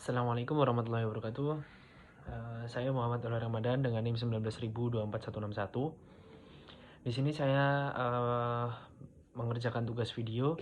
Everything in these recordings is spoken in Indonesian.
Assalamualaikum warahmatullahi wabarakatuh. Saya Muhammad Al Ramadan dengan NIM 19.24161. Di sini saya mengerjakan tugas video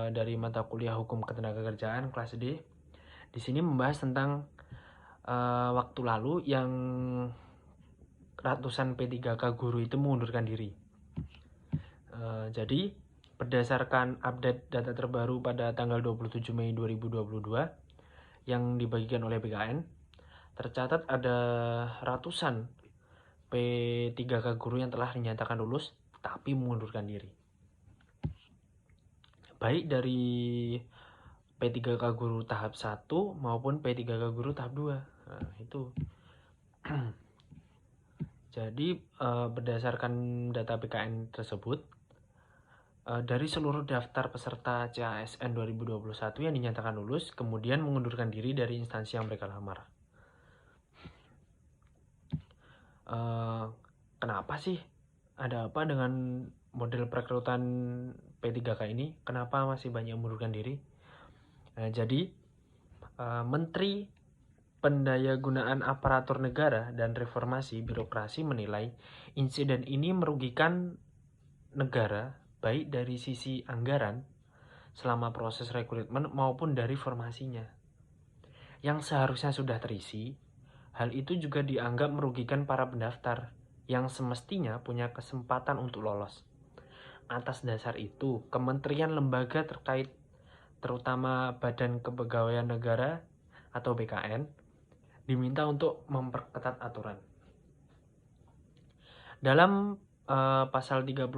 dari mata kuliah Hukum Ketenagakerjaan kelas D. Di sini membahas tentang waktu lalu yang ratusan P3K guru itu mengundurkan diri. Jadi berdasarkan update data terbaru pada tanggal 27 Mei 2022 yang dibagikan oleh BKN, tercatat ada ratusan P3K guru yang telah dinyatakan lulus tapi mengundurkan diri. Baik dari P3K guru tahap 1 maupun P3K guru tahap 2. Nah, itu. Jadi berdasarkan data BKN tersebut, dari seluruh daftar peserta CASN 2021 yang dinyatakan lulus, kemudian mengundurkan diri dari instansi yang mereka lamar. Kenapa sih? Ada apa dengan model perekrutan P3K ini? Kenapa masih banyak yang mengundurkan diri? Jadi, Menteri Pendayagunaan Aparatur Negara dan Reformasi Birokrasi menilai insiden ini merugikan negara baik dari sisi anggaran selama proses rekrutmen maupun dari formasinya. Yang seharusnya sudah terisi, hal itu juga dianggap merugikan para pendaftar yang semestinya punya kesempatan untuk lolos. Atas dasar itu, kementerian lembaga terkait, terutama Badan Kepegawaian Negara atau BKN, diminta untuk memperketat aturan. Dalam pasal 35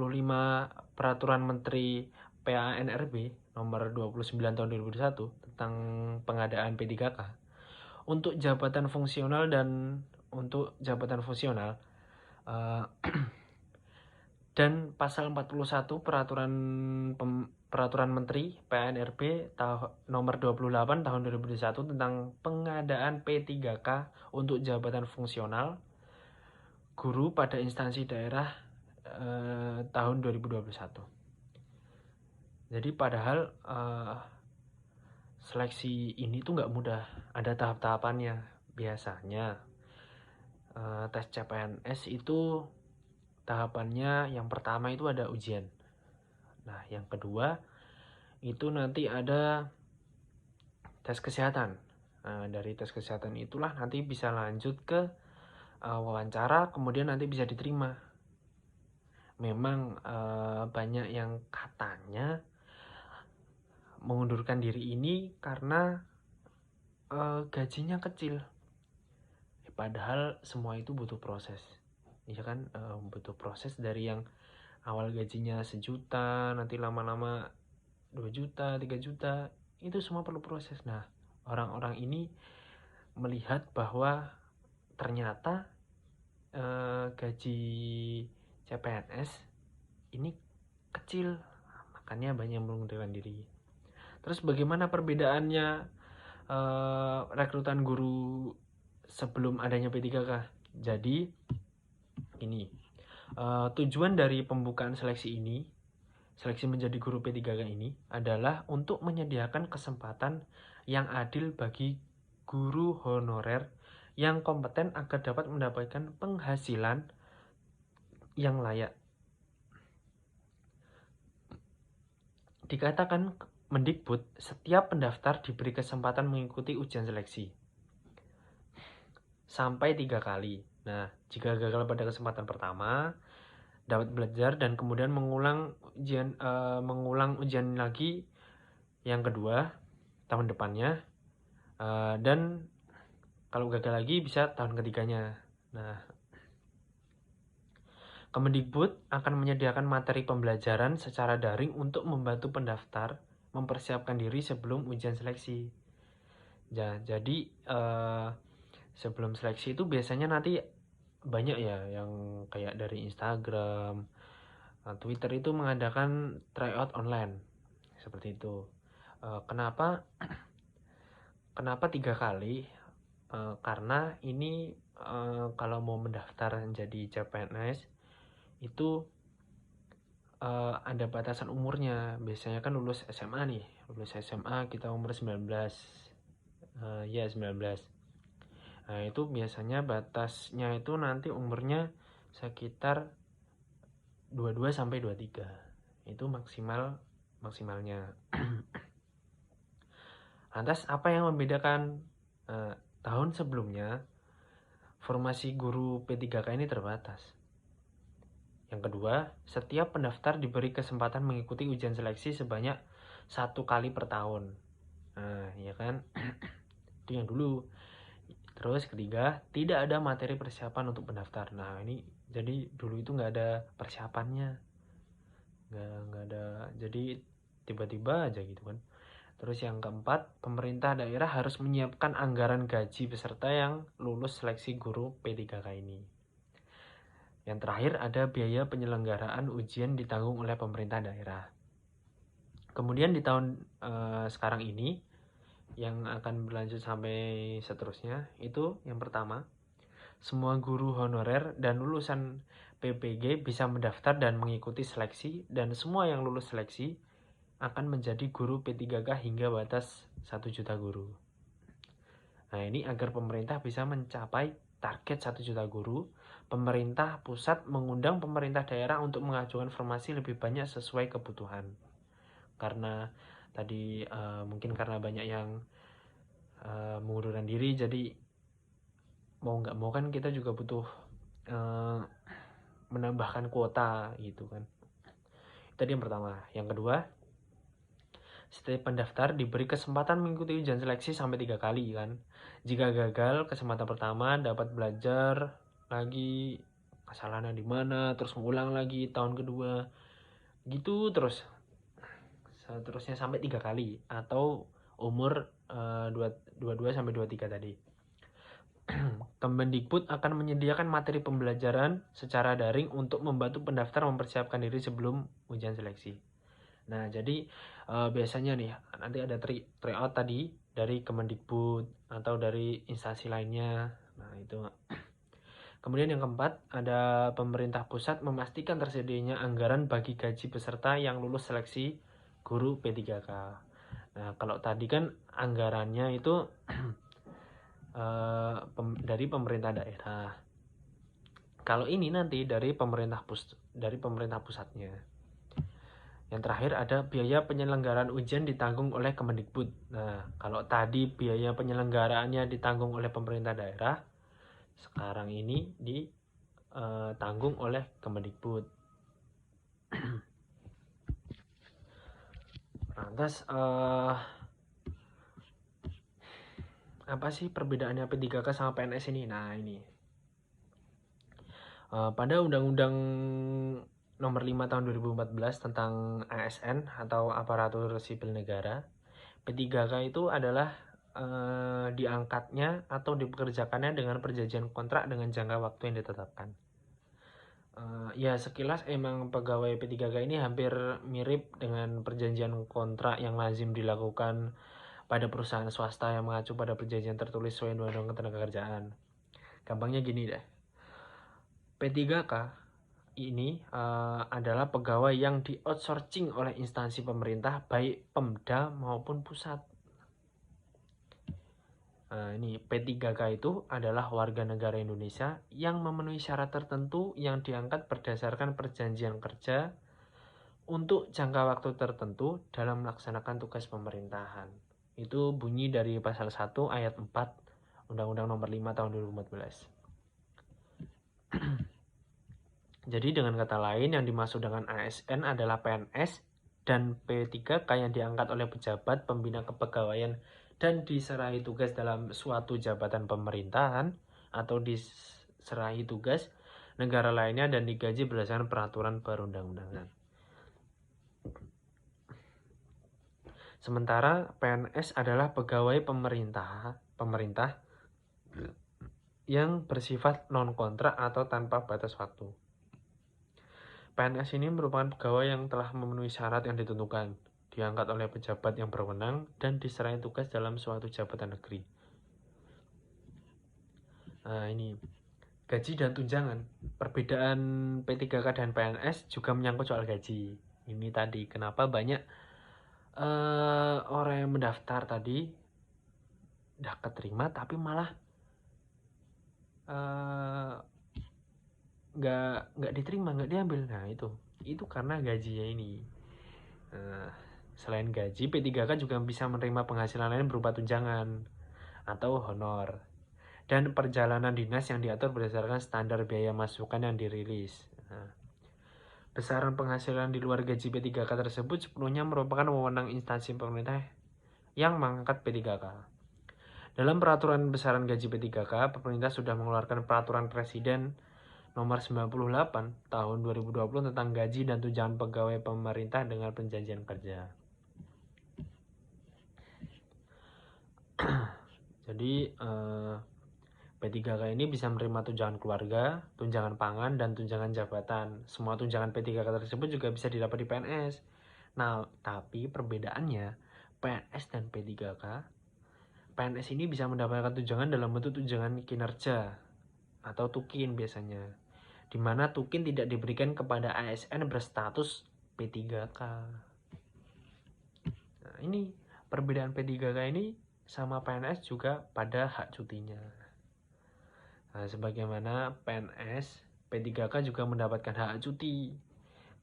Peraturan Menteri PANRB nomor 29 tahun 2001 tentang pengadaan P3K untuk jabatan fungsional dan dan pasal 41 Peraturan Menteri PANRB nomor 28 tahun 2021 tentang pengadaan P3K untuk jabatan fungsional guru pada instansi daerah tahun 2021. Jadi padahal seleksi ini tuh nggak mudah, ada tahap-tahapannya. Biasanya tes CPNS itu tahapannya yang pertama itu ada ujian. Nah, yang kedua itu nanti ada tes kesehatan. Nah, dari tes kesehatan itulah nanti bisa lanjut ke wawancara, kemudian nanti bisa diterima. Memang banyak yang katanya mengundurkan diri ini karena gajinya kecil. Padahal semua itu butuh proses. Ya kan, butuh proses dari yang awal gajinya 1 juta, nanti lama-lama 2 juta, 3 juta, itu semua perlu proses. Nah, orang-orang ini melihat bahwa ternyata gaji CPNS ini kecil, makanya banyak yang mengundurkan diri. Terus bagaimana perbedaannya rekrutan guru sebelum adanya P3K? Jadi ini tujuan dari pembukaan seleksi menjadi guru P3K ini adalah untuk menyediakan kesempatan yang adil bagi guru honorer yang kompeten agar dapat mendapatkan penghasilan yang layak. Dikatakan Mendikbud, setiap pendaftar diberi kesempatan mengikuti ujian seleksi sampai 3 kali. Nah, jika gagal pada kesempatan pertama, dapat belajar dan kemudian mengulang ujian lagi yang kedua tahun depannya, dan kalau gagal lagi bisa tahun ketiganya. Nah, Kemendikbud akan menyediakan materi pembelajaran secara daring untuk membantu pendaftar mempersiapkan diri sebelum ujian seleksi. Jadi sebelum seleksi itu biasanya nanti banyak ya yang kayak dari Instagram, Twitter itu mengadakan tryout online seperti itu. Kenapa 3 kali? Karena ini kalau mau mendaftar menjadi CPNS itu ada batasan umurnya. Biasanya kan lulus SMA nih, lulus SMA kita umur 19. Ya 19. Nah itu biasanya batasnya itu nanti umurnya sekitar 22 sampai 23. Itu maksimalnya. Lantas apa yang membedakan tahun sebelumnya? Formasi guru P3K ini terbatas. Yang kedua, setiap pendaftar diberi kesempatan mengikuti ujian seleksi sebanyak 1 kali per tahun. Nah, ya kan? Itu yang dulu. Terus ketiga, tidak ada materi persiapan untuk pendaftar. Nah, ini jadi dulu itu nggak ada persiapannya. Nggak ada. Jadi tiba-tiba aja gitu kan. Terus yang keempat, pemerintah daerah harus menyiapkan anggaran gaji peserta yang lulus seleksi guru P3K ini. Yang terakhir ada biaya penyelenggaraan ujian ditanggung oleh pemerintah daerah. Kemudian di tahun sekarang ini yang akan berlanjut sampai seterusnya itu yang pertama, semua guru honorer dan lulusan PPG bisa mendaftar dan mengikuti seleksi, dan semua yang lulus seleksi akan menjadi guru P3K hingga batas 1 juta guru. Nah ini agar pemerintah bisa mencapai target 1 juta guru, pemerintah pusat mengundang pemerintah daerah untuk mengajukan formasi lebih banyak sesuai kebutuhan. Karena tadi mungkin karena banyak yang mengundurkan diri, jadi mau nggak mau kan kita juga butuh menambahkan kuota gitu kan. Itu yang pertama. Yang kedua, setiap pendaftar diberi kesempatan mengikuti ujian seleksi sampai 3 kali kan. Jika gagal kesempatan pertama, dapat belajar lagi kesalahannya di mana, terus mengulang lagi tahun kedua. Gitu terus. Seterusnya sampai 3 kali atau umur 22 sampai 23 tadi. Kemendikbud akan menyediakan materi pembelajaran secara daring untuk membantu pendaftar mempersiapkan diri sebelum ujian seleksi. Nah, jadi biasanya nih nanti ada tryout tadi dari Kemendikbud atau dari instansi lainnya. Nah, itu. Kemudian yang keempat, ada pemerintah pusat memastikan tersedianya anggaran bagi gaji peserta yang lulus seleksi guru P3K. Nah, kalau tadi kan anggarannya itu dari pemerintah daerah. Kalau ini nanti dari pemerintah pusatnya. Yang terakhir ada biaya penyelenggaraan ujian ditanggung oleh Kemendikbud. Nah, kalau tadi biaya penyelenggaraannya ditanggung oleh pemerintah daerah, sekarang ini ditanggung oleh Kemendikbud. Lantas apa sih perbedaannya P3K sama PNS ini? Nah, ini. Pada Undang-Undang Nomor 5 Tahun 2014 tentang ASN atau Aparatur Sipil Negara, P3K itu adalah diangkatnya atau dipekerjakannya dengan perjanjian kontrak dengan jangka waktu yang ditetapkan. Ya sekilas emang pegawai P3K ini hampir mirip dengan perjanjian kontrak yang lazim dilakukan pada perusahaan swasta yang mengacu pada perjanjian tertulis sesuai Undang-Undang Ketenagakerjaan. Gampangnya gini deh, P3K ini adalah pegawai yang di-outsourcing oleh instansi pemerintah baik Pemda maupun pusat. Ini P3K itu adalah warga negara Indonesia yang memenuhi syarat tertentu yang diangkat berdasarkan perjanjian kerja untuk jangka waktu tertentu dalam melaksanakan tugas pemerintahan. Itu bunyi dari pasal 1 ayat 4 Undang-Undang Nomor 5 Tahun 2014. Jadi dengan kata lain yang dimaksud dengan ASN adalah PNS dan P3K yang diangkat oleh pejabat pembina kepegawaian dan diserahi tugas dalam suatu jabatan pemerintahan atau diserahi tugas negara lainnya dan digaji berdasarkan peraturan perundang-undangan. Sementara PNS adalah pegawai pemerintah yang bersifat non-kontrak atau tanpa batas waktu. PNS ini merupakan pegawai yang telah memenuhi syarat yang ditentukan, diangkat oleh pejabat yang berwenang, dan diserahi tugas dalam suatu jabatan negeri. Nah ini, gaji dan tunjangan. Perbedaan P3K dan PNS juga menyangkut soal gaji. Ini tadi, kenapa banyak orang yang mendaftar tadi udah keterima tapi malah nggak diterima, nggak diambil. Nah itu karena gajinya ini. Selain gaji, P3K juga bisa menerima penghasilan lain berupa tunjangan atau honor dan perjalanan dinas yang diatur berdasarkan standar biaya masukan yang dirilis. Besaran penghasilan di luar gaji P3K tersebut sepenuhnya merupakan wewenang instansi pemerintah yang mengangkat P3K. Dalam peraturan besaran gaji P3K, pemerintah sudah mengeluarkan peraturan presiden nomor 98 tahun 2020 tentang gaji dan tunjangan pegawai pemerintah dengan perjanjian kerja. Jadi P3K ini bisa menerima tunjangan keluarga, tunjangan pangan, dan tunjangan jabatan. Semua tunjangan P3K tersebut juga bisa didapat di PNS. Nah, tapi perbedaannya PNS dan P3K, PNS ini bisa mendapatkan tunjangan dalam bentuk tunjangan kinerja atau tukin biasanya, di mana tukin tidak diberikan kepada ASN berstatus P3K. Nah, ini perbedaan P3K ini sama PNS juga pada hak cutinya. Nah, sebagaimana PNS, P3K juga mendapatkan hak cuti,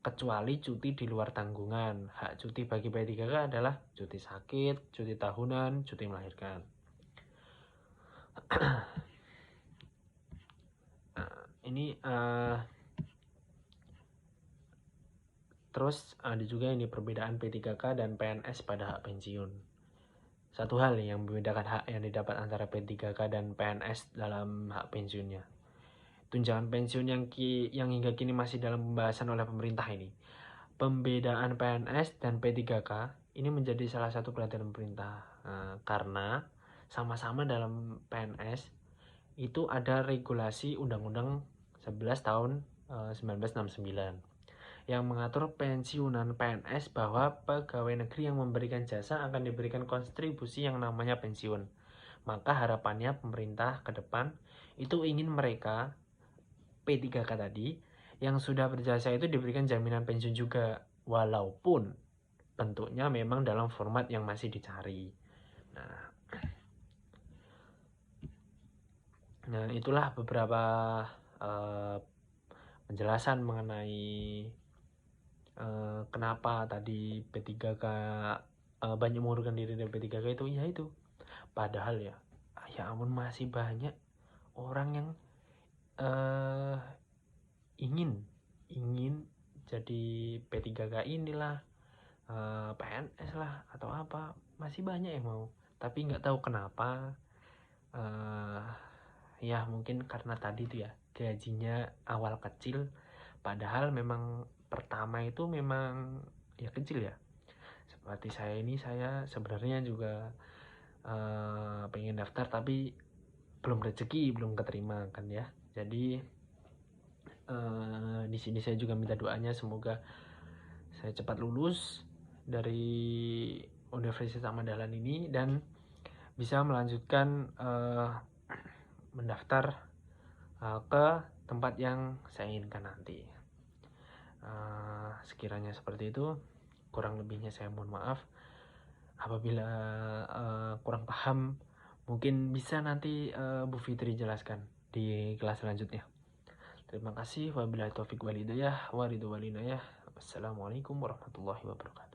kecuali cuti di luar tanggungan. Hak cuti bagi P3K adalah cuti sakit, cuti tahunan, cuti melahirkan. Ini terus ada juga ini perbedaan P3K dan PNS pada hak pensiun. Satu hal yang membedakan hak yang didapat antara P3K dan PNS dalam hak pensiunnya. Tunjangan pensiun yang hingga kini masih dalam pembahasan oleh pemerintah ini. Pembedaan PNS dan P3K ini menjadi salah satu perhatian pemerintah karena sama-sama dalam PNS itu ada regulasi Undang-Undang 11 tahun 1969 yang mengatur pensiunan PNS bahwa pegawai negeri yang memberikan jasa akan diberikan kontribusi yang namanya pensiun. Maka harapannya pemerintah ke depan itu ingin mereka P3K tadi yang sudah berjasa itu diberikan jaminan pensiun juga, walaupun bentuknya memang dalam format yang masih dicari. Nah itulah beberapa penjelasan mengenai kenapa tadi P3K banyak mengundurkan diri dari P3K itu. Ya itu, padahal ya ampun masih banyak orang yang ingin jadi P3K inilah, PNS lah atau apa, masih banyak yang mau, tapi nggak tahu kenapa. Ya mungkin karena tadi tuh ya gajinya awal kecil, padahal memang pertama itu memang ya kecil ya. Seperti saya sebenarnya juga pengen daftar tapi belum rezeki, belum keterima kan ya. Jadi di sini saya juga minta doanya semoga saya cepat lulus dari Universitas Ahmad Dahlan ini dan bisa melanjutkan mendaftar ke tempat yang saya inginkan nanti. Sekiranya seperti itu, kurang lebihnya saya mohon maaf. Apabila kurang paham, mungkin bisa nanti Bu Fitri jelaskan di kelas selanjutnya. Terima kasih. Wabillahi taufiq walhidayah. Wassalamualaikum warahmatullahi wabarakatuh.